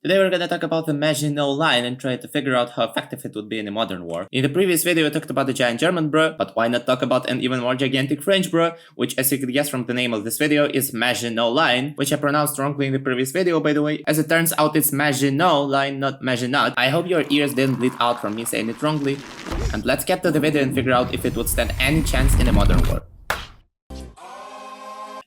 Today we're gonna talk about the Maginot Line and try to figure out how effective it would be in a modern war. In the previous video I talked about the giant German bro, but why not talk about an even more gigantic French bro, which as you could guess from the name of this video is Maginot Line, which I pronounced wrongly in the previous video by the way. As it turns out it's Maginot Line, not Maginot. I hope your ears didn't bleed out from me saying it wrongly. And let's get to the video and figure out if it would stand any chance in a modern war.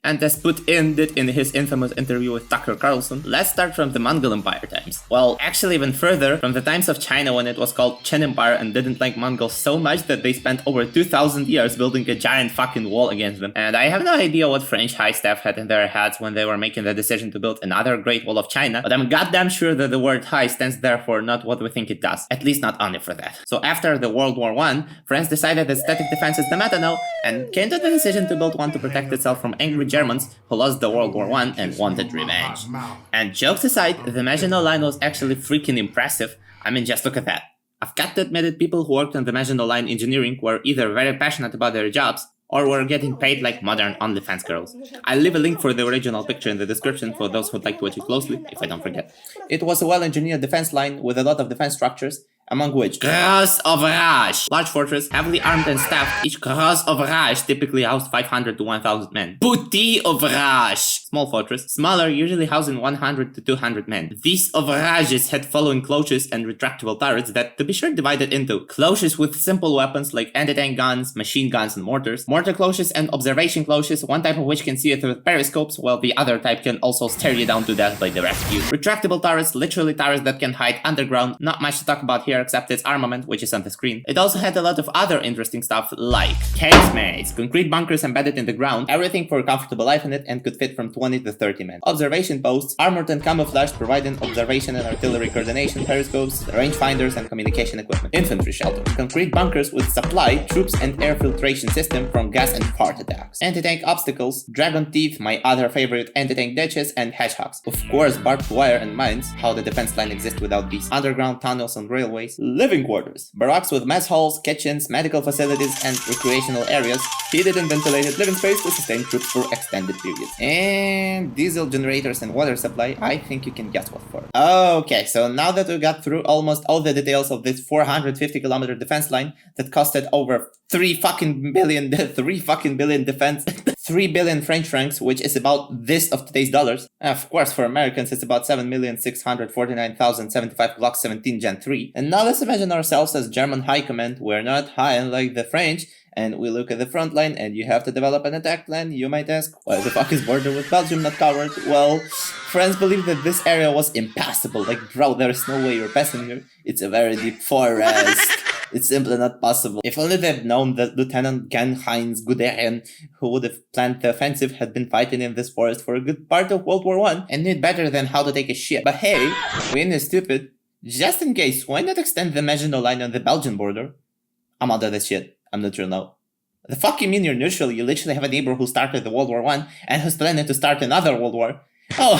And as Putin did in his infamous interview with Tucker Carlson, let's start from the Mongol Empire times. Well, actually even further, from the times of China when it was called Qin Empire and didn't like Mongols so much that they spent over 2000 years building a giant fucking wall against them. And I have no idea what French high staff had in their heads when they were making the decision to build another Great Wall of China, but I'm goddamn sure that the word high stands there for not what we think it does. At least not only for that. So after the World War I, France decided that static defense is the meta now, and came to the decision to build one to protect itself from angry Germans who lost the World War I and wanted revenge. And jokes aside, the Maginot Line was actually freaking impressive. I mean, just look at that. I've got to admit that people who worked on the Maginot Line engineering were either very passionate about their jobs or were getting paid like modern OnlyFans girls. I'll leave a link for the original picture in the description for those who'd like to watch it closely, if I don't forget. It was a well-engineered defense line with a lot of defense structures, among which Gros of Rage, large fortress, heavily armed and staffed. Each Gros of Rage typically housed 500 to 1000 men. Petit of Rage, small fortress, smaller, usually housing 100 to 200 men. These of Rages had following cloches and retractable turrets that, to be sure, divided into cloches with simple weapons like anti-tank guns, machine guns, and mortars, mortar cloches and observation cloches, one type of which can see you through periscopes, while the other type can also stare you down to death by the rescue. Retractable turrets, literally turrets that can hide underground, not much to talk about here except its armament, which is on the screen. It also had a lot of other interesting stuff like casemates, concrete bunkers embedded in the ground, everything for a comfortable life in it and could fit from 20 to 30 men. Observation posts, armored and camouflaged, providing observation and artillery coordination, periscopes, rangefinders and communication equipment. Infantry shelters, concrete bunkers with supply, troops and air filtration system from gas and fart attacks. Anti-tank obstacles, dragon teeth, my other favorite, anti-tank ditches and hedgehogs. Of course, barbed wire and mines, how the defense line exists without these. Underground tunnels and railways. Living quarters, barracks with mess halls, kitchens, medical facilities and recreational areas, heated and ventilated living space to sustain troops for extended periods. And diesel generators and water supply, I think you can guess what for. Okay, so now that we got through almost all the details of this 450-kilometer defense line that costed over 3 fucking billion defense, 3 billion French francs, which is about this of today's dollars. Of course, for Americans, it's about 7,649,075 Glock 17 Gen 3. And now let's imagine ourselves as German High Command. We're not high like the French, and we look at the front line and you have to develop an attack plan. You might ask, why the fuck is border with Belgium not covered? Well, friends believe that this area was impassable. Like, bro, there's no way you're passing here. It's a very deep forest. It's simply not possible. If only they'd known that Lieutenant Gen-Heinz Guderian, who would have planned the offensive, had been fighting in this forest for a good part of World War I and knew it better than how to take a shit. But hey, we ain't stupid. Just in case, why not extend the Maginot Line on the Belgian border? I'm under this shit. I'm neutral now. The fuck you mean you're neutral? You literally have a neighbor who started the World War I and who's planning to start another World War. Oh,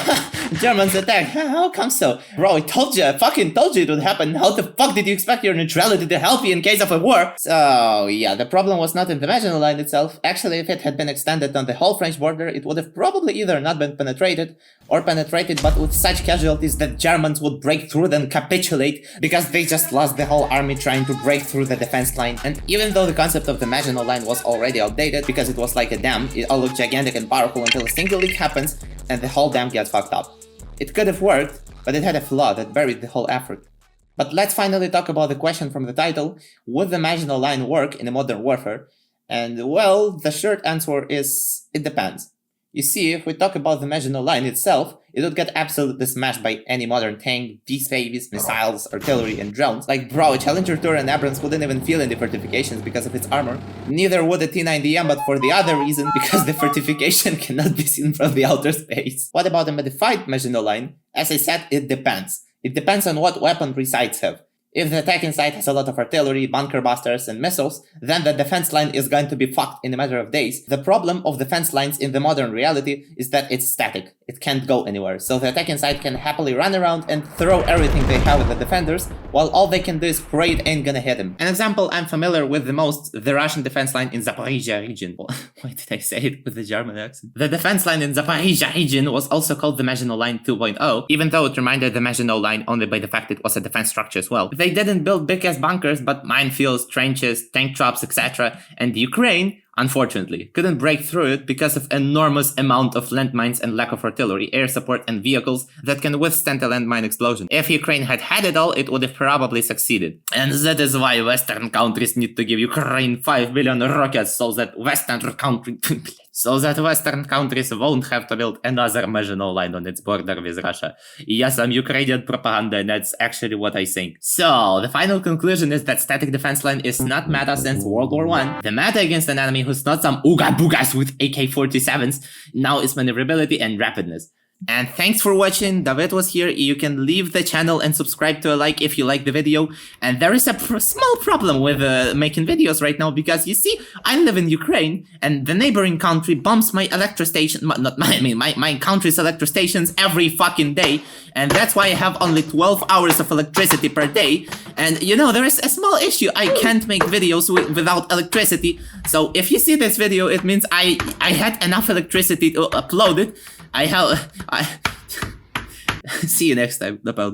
Germans attack. How come so? Bro, I told you. I fucking told you it would happen. How the fuck did you expect your neutrality to help you in case of a war? So, yeah, the problem was not in the Maginot Line itself. Actually, if it had been extended on the whole French border, it would have probably either not been penetrated, or penetrated but with such casualties that Germans would break through and capitulate because they just lost the whole army trying to break through the defense line. And even though the concept of the Maginot Line was already outdated because it was like a dam, it all looked gigantic and powerful until a single leak happens and the whole dam gets fucked up. It could have worked, but it had a flaw that buried the whole effort. But let's finally talk about the question from the title, would the Maginot Line work in a modern warfare? And well, the short answer is, it depends. You see, if we talk about the Maginot Line itself, it would get absolutely smashed by any modern tank, these babies, missiles, artillery, and drones. Like, bro, a Challenger 2 and Abrams wouldn't even feel in the fortifications because of its armor. Neither would a T-90M, but for the other reason, because the fortification cannot be seen from the outer space. What about a modified Maginot Line? As I said, it depends. It depends on what weaponry sites have. If the attacking site has a lot of artillery, bunker busters, and missiles, then the defense line is going to be fucked in a matter of days. The problem of defense lines in the modern reality is that it's static. It can't go anywhere, so the attacking side can happily run around and throw everything they have at the defenders, while all they can do is pray it ain't gonna hit him. An example I'm familiar with the most, the Russian defense line in Zaporizhia region. Why did I say it with the German accent? The defense line in Zaporizhia region was also called the Maginot Line 2.0, even though it reminded the Maginot Line only by the fact it was a defense structure as well. They didn't build big-ass bunkers, but minefields, trenches, tank traps, etc. And Ukraine, unfortunately, couldn't break through it because of enormous amount of landmines and lack of artillery, air support and vehicles that can withstand a landmine explosion. If Ukraine had had it all, it would have probably succeeded. And that is why Western countries need to give Ukraine 5 billion rockets so that Western countries won't have to build another Maginot Line on its border with Russia. Yes, I'm Ukrainian propaganda, and that's actually what I think. So, the final conclusion is that static defense line is not meta since World War I. The meta against an enemy who's not some ooga boogas with AK-47s now is maneuverability and rapidness. And thanks for watching, David was here. You can leave the channel and subscribe to a like if you like the video. And there is a small problem with making videos right now because you see, I live in Ukraine and the neighboring country bombs my electro station, my country's electro stations every fucking day. And that's why I have only 12 hours of electricity per day. And you know, there is a small issue. I can't make videos without electricity. So if you see this video, it means I had enough electricity to upload it. See you next time, напевно.